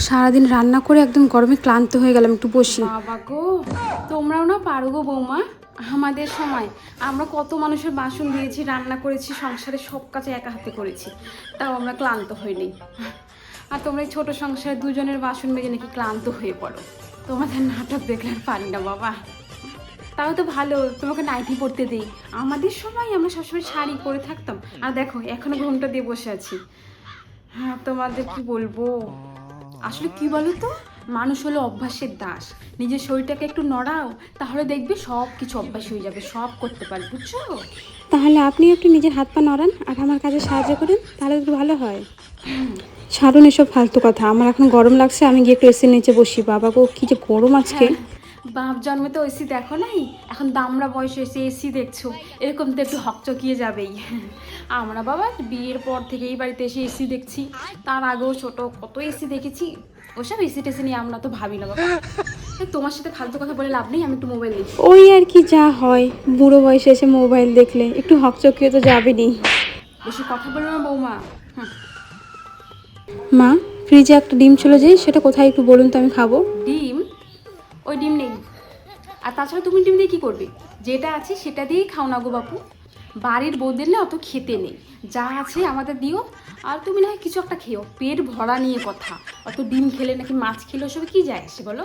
সারাদিন রান্না করে একদম গরমে ক্লান্ত হয়ে গেলাম, একটু বসি। বাবা গো, তোমরাও না পারো গো বৌমা। আমাদের সময় আমরা কত মানুষের বাসন দিয়েছি, রান্না করেছি, সংসারে সব কাজ একা হাতে করেছি, তাও আমরা ক্লান্ত হইনি। আর তোমরা এই ছোটো সংসারে দুজনের বাসন মেজে নাকি ক্লান্ত হয়ে পড়ো। তোমাদের নাটক দেখলে আর পারি না বাবা। তাও তো ভালো, তোমাকে নাইটি পরতে দিই। আমাদের সময় আমরা সবসময় শাড়ি পরে থাকতাম, আর দেখো এখনো ঘুমটা দিয়ে বসে আছি। হ্যাঁ, তোমাদের কি বলবো, আসলে কি বলো তো, মানুষ হলো অভ্যাসের দাস। নিজের শরীরটাকে একটু নড়াও, তাহলে দেখবে সব কিছু অভ্যাস হয়ে যাবে, সব করতে পারবে, বুঝছো? তাহলে আপনি একটু নিজের হাত পা নড়ান আর আমার কাজে সাহায্য করেন, তাহলে একটু ভালো হয়। ছাড়ুন এসব ফালতু কথা, আমার এখন গরম লাগছে, আমি গিয়ে একটু এসির নিচে বসি। বাবা গো, কি যে গরম আজকে। হ্যাঁ, বাপ জন্মে তো এসি দেখো নাই, এখন দামরা বয়সে এসে এসি দেখছো, এরকম তো একটু হকচকিয়ে যাবেই। আমরা বাবা বিয়ের পর থেকে এই বাড়িতে এসে এসি দেখছি, তার আগেও ছোট কত এসি দেখেছি। ওসব এসি টেসি নিয়ে আমরা তো ভাবি না বাবা। তোমার সাথে ফালতু কথা বলে লাভ নেই, আমি একটু মোবাইল দেখি। ওই আর কি, যা হয়, বুড়ো বয়সে এসে মোবাইল দেখলে একটু হকচকিয়ে তো যাবেনি। বেশি কথা বলো না বৌমা। মা, ফ্রিজে একটা ডিম ছিল যে, সেটা কোথায় একটু বলুন তো, আমি খাবো। ডিম? ওই ডিম নেই। আর তাছাড়া তুমি ডিম দিয়ে কী করবে? যেটা আছে সেটা দিয়েই খাও না গো বাপু। বাড়ির বউদের না অত খেতে নেই, যা আছে আমাদের দিও। আর তুমি না হয় কিছু একটা খেও, পেট ভরা নিয়ে কথা। অত ডিম খেলে নাকি মাছ খেলে ওসবে কী যায় আসে বলো?